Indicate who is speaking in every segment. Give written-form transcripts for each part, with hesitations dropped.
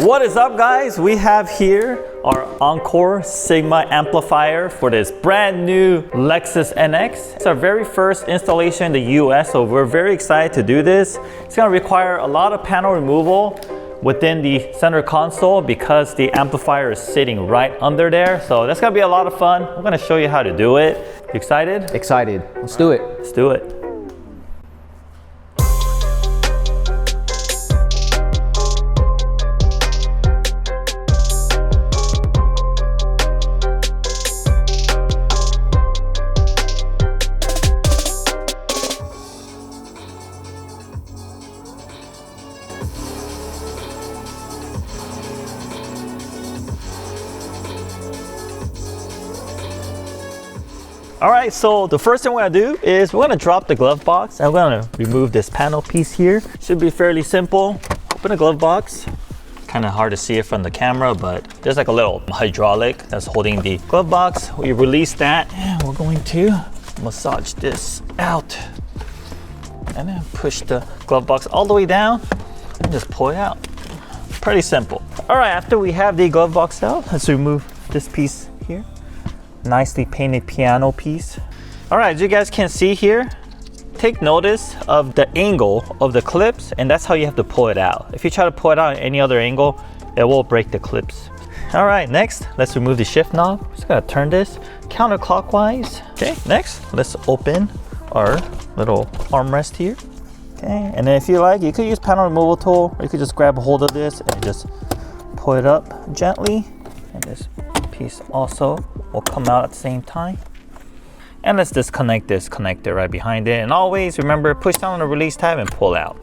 Speaker 1: What is up, guys? We have here our Encore Sigma Amplifier for this brand new Lexus NX. It's our very first installation in the US, so we're very excited to do this. It's going to require a lot of panel removal within the center console because the amplifier is sitting right under there. So that's going to be a lot of fun. I'm going to show you how to do it. You excited?
Speaker 2: Excited. Let's do it.
Speaker 1: Let's do it. All right, so the first thing we're gonna do is we're gonna drop the glove box. I'm gonna remove this panel piece here. Should be fairly simple. Open the glove box. Kind of hard to see it from the camera, but there's like a little hydraulic that's holding the glove box. We release that and we're going to massage this out. And then push the glove box all the way down and just pull it out. Pretty simple. All right, after we have the glove box out, let's remove this piece here. Nicely painted piano piece. All right, as you guys can see here, take notice of the angle of the clips, and that's how you have to pull it out. If you try to pull it out at any other angle, it will break the clips. All right, next, let's remove the shift knob. Just gotta turn this counterclockwise. Okay, next, let's open our little armrest here. Okay, and then if you like, you could use panel removal tool, or you could just grab a hold of this and just pull it up gently. And this piece also will come out at the same time. And let's disconnect this connector right behind it. And always remember, push down on the release tab and pull out.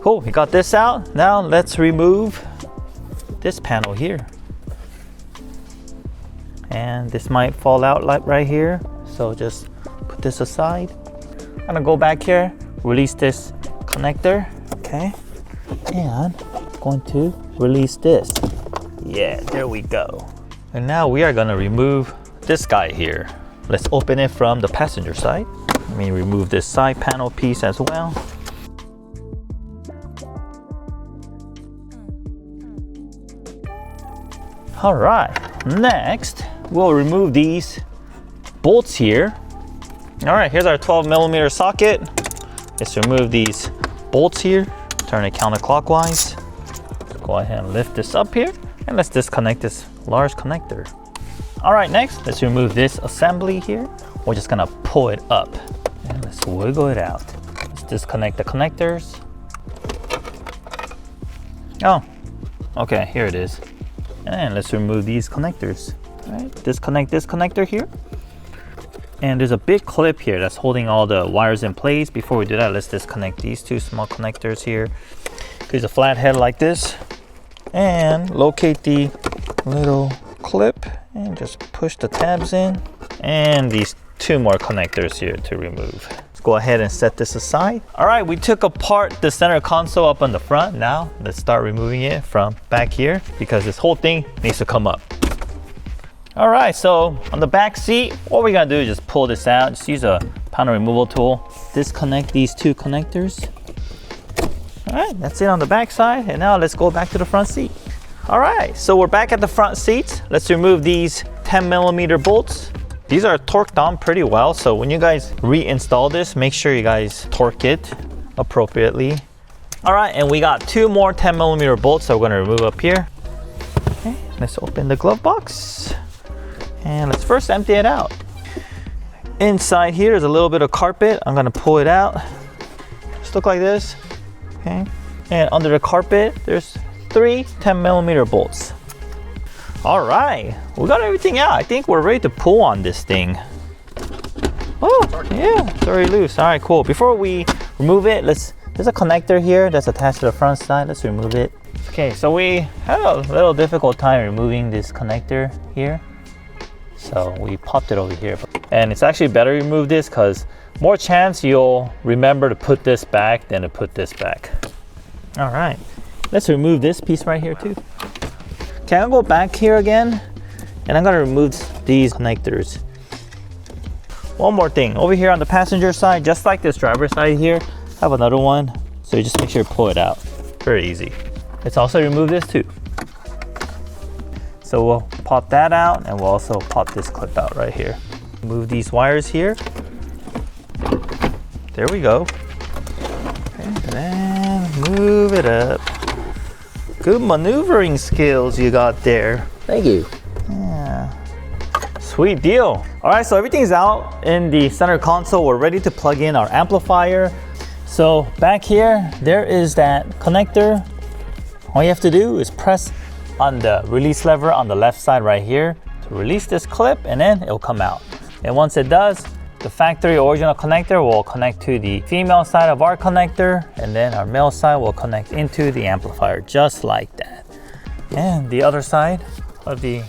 Speaker 1: Cool, we got this out. Now let's remove this panel here. And this might fall out like right here. So just put this aside. I'm gonna go back here, release this connector. Okay, and I'm going to release this. Yeah, there we go. And now we are gonna remove this guy here. Let's open it from the passenger side. Let me remove this side panel piece as well. All right, next we'll remove these bolts here. All right, here's our 12mm socket. Let's remove these bolts here. Turn it counterclockwise. Go ahead and lift this up here. And let's disconnect this large connector. All right, next, let's remove this assembly here. We're just gonna pull it up and let's wiggle it out. Let's disconnect the connectors. Oh, okay, here it is. And let's remove these connectors. All right, disconnect this connector here. And there's a big clip here that's holding all the wires in place. Before we do that, let's disconnect these two small connectors here. There's a flat head like this. And locate the little clip and just push the tabs in. And these two more connectors here to remove. Let's go ahead and set this aside. All right, we took apart the center console up on the front. Now let's start removing it from back here because this whole thing needs to come up. All right, so on the back seat, what we're gonna do is just pull this out. Just use a panel removal tool. Disconnect these two connectors. All right, that's it on the back side. And now let's go back to the front seat. All right, so we're back at the front seat. Let's remove these 10mm bolts. These are torqued on pretty well. So when you guys reinstall this, make sure you guys torque it appropriately. All right, and we got two more 10mm bolts that we're gonna remove up here. Okay, let's open the glove box. And let's first empty it out. Inside here is a little bit of carpet. I'm gonna pull it out. Just look like this. Okay. And under the carpet, there's 3 10mm bolts. All right, we got everything out. I think we're ready to pull on this thing. Oh, yeah, it's already loose. All right, cool. Before we remove it, there's a connector here that's attached to the front side. Let's remove it. Okay, so we had a little difficult time removing this connector here. So we popped it over here. And it's actually better to remove this because more chance you'll remember to put this back than to put this back. All right, let's remove this piece right here too. Okay, I'll go back here again and I'm gonna remove these connectors. One more thing, over here on the passenger side, just like this driver's side here, I have another one. So you just make sure to pull it out. Very easy. Let's also remove this too. So we'll pop that out, and we'll also pop this clip out right here. Move these wires here. There we go. And then move it up. Good maneuvering skills you got there.
Speaker 2: Thank you.
Speaker 1: Yeah. Sweet deal. All right, so everything's out in the center console. We're ready to plug in our amplifier. So back here, there is that connector. All you have to do is press on the release lever on the left side right here to release this clip, and then it'll come out. And once it does, the factory original connector will connect to the female side of our connector, and then our male side will connect into the amplifier just like that. And the other side of the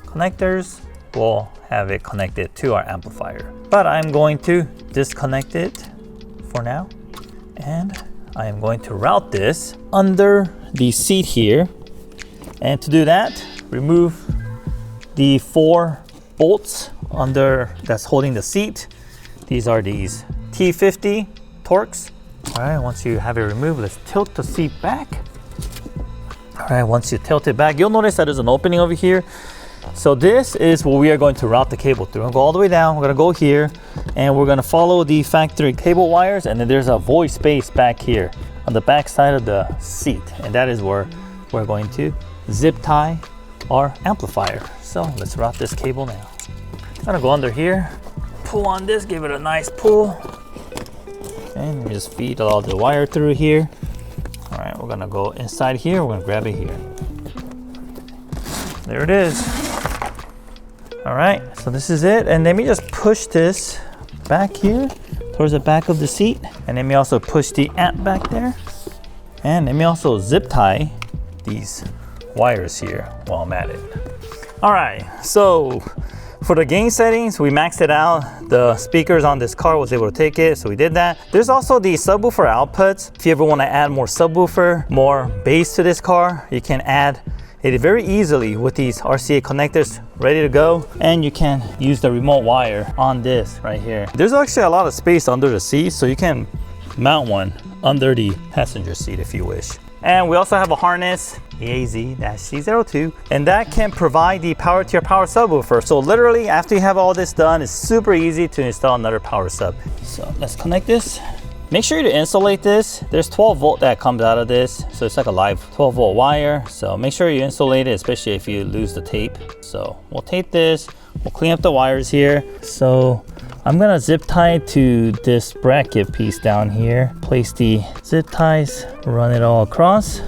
Speaker 1: connectors will have it connected to our amplifier. But I'm going to disconnect it for now, and I am going to route this under the seat here. And to do that, remove the 4 bolts under that's holding the seat. These are these T50 Torx. All right, once you have it removed, let's tilt the seat back. All right, once you tilt it back, you'll notice that there's an opening over here. So this is where we are going to route the cable through. We're gonna go all the way down, we're gonna go here, and we're gonna follow the factory cable wires, and then there's a void space back here on the back side of the seat. And that is where we're going to zip tie our amplifier. So let's route this cable now. I'm gonna go under here, pull on this, give it a nice pull, and just feed all the wire through here. All right, we're gonna go inside here, we're gonna grab it here. There it is. All right, so this is it. And let me just push this back here towards the back of the seat. And let me also push the amp back there. And let me also zip tie these wires here while I'm at it. All right, so for the gain settings, we maxed it out. The speakers on this car was able to take it, so we did that. There's also the subwoofer outputs. If you ever want to add more subwoofer, more bass to this car, you can add it very easily with these RCA connectors ready to go. And you can use the remote wire on this right here. There's actually a lot of space under the seat, so you can mount one under the passenger seat if you wish. And we also have a harness, the AZ-C02, and that can provide the power to your power subwoofer. So literally, after you have all this done, it's super easy to install another power sub. So let's connect this. Make sure to insulate this. There's 12 volt that comes out of this, so it's like a live 12 volt wire. So make sure you insulate it, especially if you lose the tape. So we'll tape this, we'll clean up the wires here. So I'm gonna zip tie to this bracket piece down here. Place the zip ties, run it all across.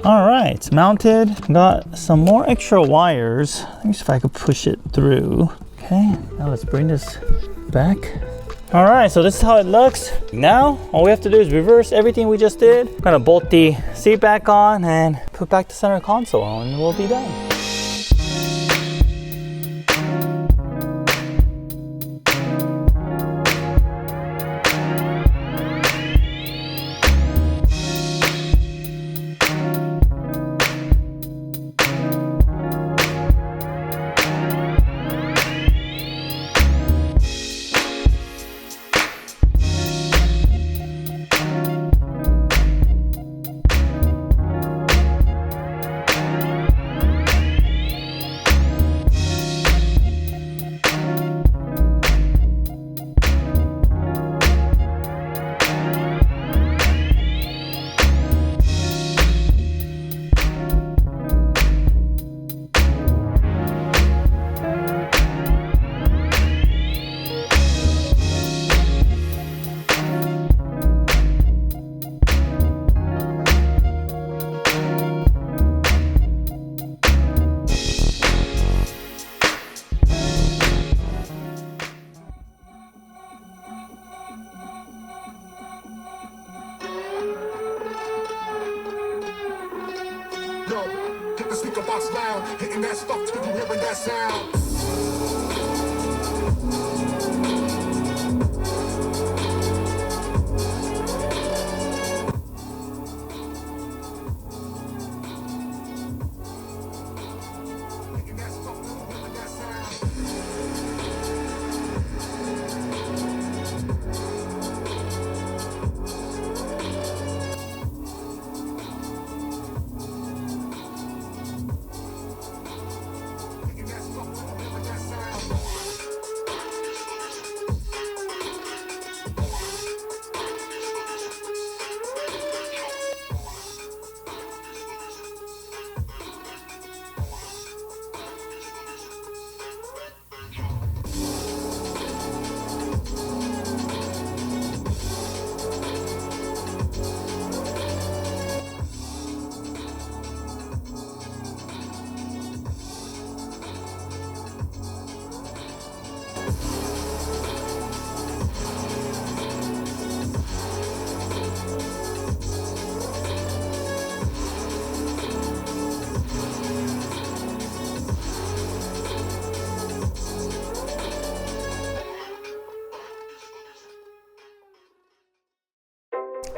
Speaker 1: All right, it's mounted. Got some more extra wires. Let me see if I could push it through. Okay, now let's bring this back. All right, so this is how it looks. Now, all we have to do is reverse everything we just did. I'm gonna bolt the seat back on and put back the center console, and we'll be done.
Speaker 3: Get the speaker box loud, hitting that stuff till you hearing that sound.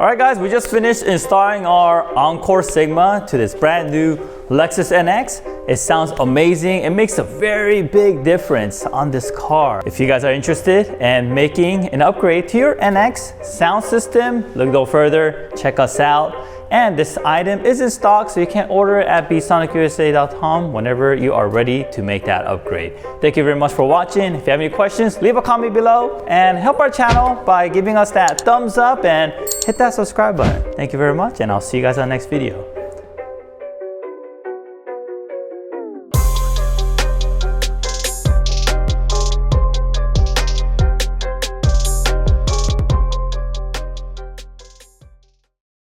Speaker 1: All right guys, we just finished installing our Encore Sigma to this brand new Lexus NX. It sounds amazing. It makes a very big difference on this car. If you guys are interested in making an upgrade to your NX sound system, look no further, check us out. And this item is in stock, so you can order it at bsonicusa.com whenever you are ready to make that upgrade. Thank you very much for watching. If you have any questions, leave a comment below and help our channel by giving us that thumbs up and hit that subscribe button. Thank you very much, and I'll see you guys on the next video.